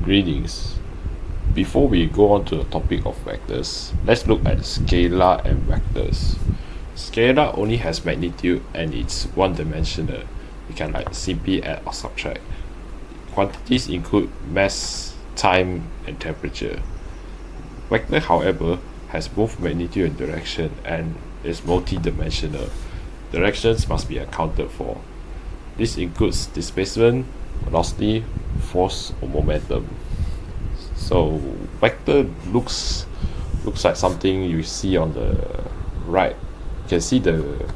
Greetings. Before we go on to the topic of vectors, let's look at scalar and vectors. Scalar only has magnitude and it's one-dimensional. You can simply add or subtract. Quantities include mass, time, and temperature. Vector, however, has both magnitude and direction and is multi-dimensional. Directions must be accounted for. This includes displacement, velocity, force, or momentum. So vector looks like something you see on the right. You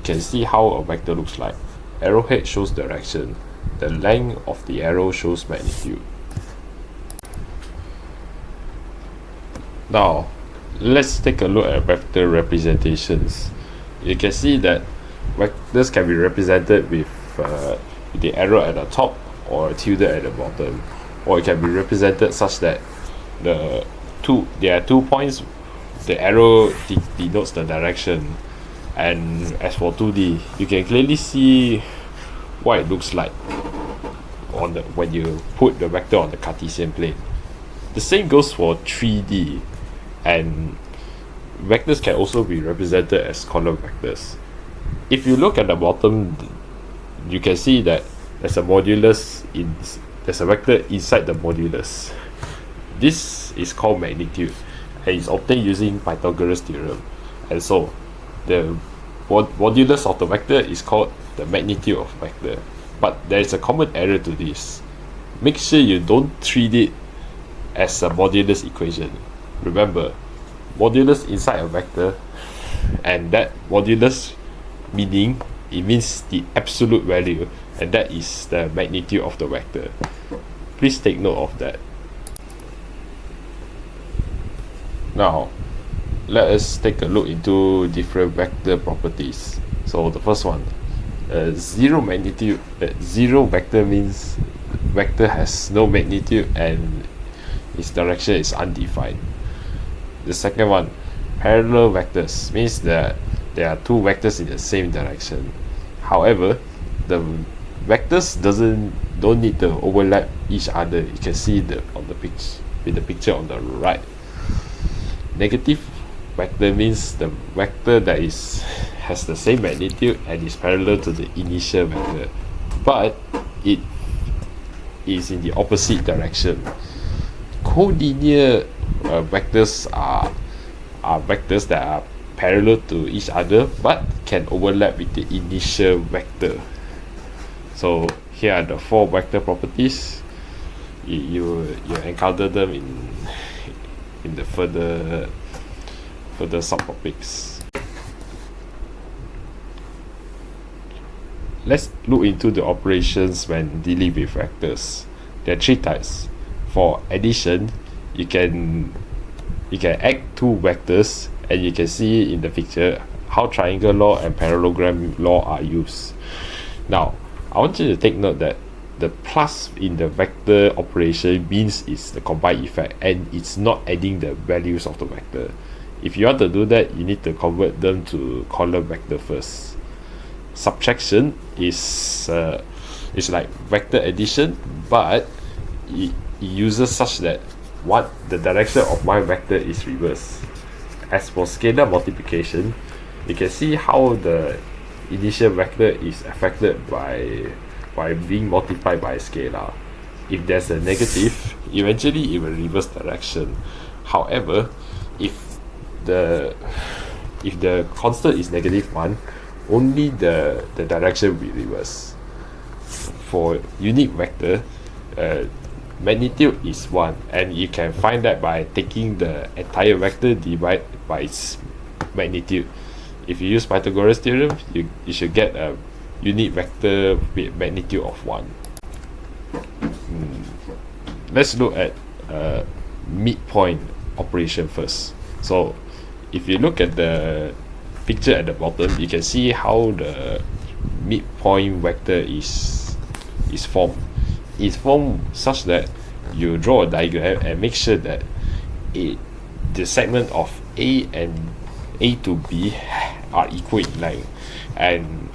can see how a vector looks like. Arrowhead shows direction. The length of the arrow shows magnitude. Now, let's take a look at vector representations. You can see that vectors can be represented with the arrow at the top or tilde at the bottom, or it can be represented such that there are 2 points. The arrow denotes the direction, and as for 2D, you can clearly see what it looks like when you put the vector on the Cartesian plane. The same goes for 3D, and vectors can also be represented as column vectors. If you look at the bottom, you can see that there's a vector inside the modulus. This is called magnitude and is obtained using Pythagoras theorem, and so the modulus of the vector is called the magnitude of vector. But there is a common error to this. Make sure you don't treat it as a modulus equation. Remember, modulus inside a vector, and that modulus meaning it means the absolute value, and that is the magnitude of the vector. Please take note of that. Now, let us take a look into different vector properties. So the first one, zero magnitude. Zero vector means vector has no magnitude and its direction is undefined. The second one, parallel vectors, means that there are 2 vectors in the same direction. However, the vectors don't need to overlap each other. You can see in the picture on the right. Negative vector means the vector that has the same magnitude and is parallel to the initial vector, but it is in the opposite direction. Collinear vectors are vectors that are parallel to each other but can overlap with the initial vector. So here are the 4 vector properties. You encounter them in the further subtopics. Let's look into the operations when dealing with vectors. There are 3 types. For addition, you can add 2 vectors, and you can see in the picture how triangle law and parallelogram law are used. Now, I want you to take note that the plus in the vector operation means it's the combined effect and it's not adding the values of the vector. If you want to do that, you need to convert them to column vector first. Subtraction is like vector addition, but it uses such that the direction of my vector is reversed. As for scalar multiplication, you can see how the initial vector is affected by being multiplied by a scalar. If there's a negative, eventually it will reverse direction. However, if the constant is -1, only the direction will reverse. For unique vector, magnitude is 1, and you can find that by taking the entire vector divided by its magnitude. If you use Pythagoras theorem, you should get a unit vector with magnitude of 1. Let's look at midpoint operation first. So if you look at the picture at the bottom, you can see how the midpoint vector is formed. It's formed such that you draw a diagram and make sure that the segment of A and A to B are equal in length, and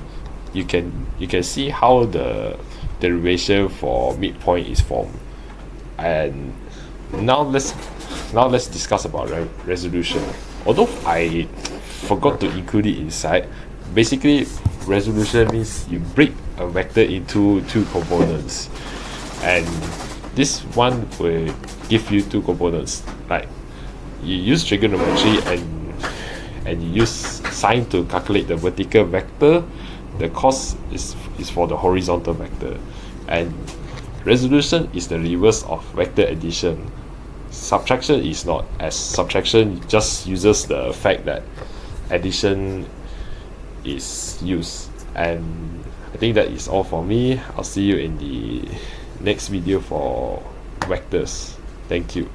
you can see how the derivation for midpoint is formed. And now let's discuss about resolution. Although I forgot to include it inside, basically resolution means you break a vector into two components, and this one will give you two components. Like you use trigonometry and you use sine to calculate the vertical vector. The cos is for the horizontal vector, and resolution is the reverse of vector addition. Subtraction is not, as subtraction just uses the fact that addition is used. And I think that is all for me. I'll see you in the next video for vectors. Thank you.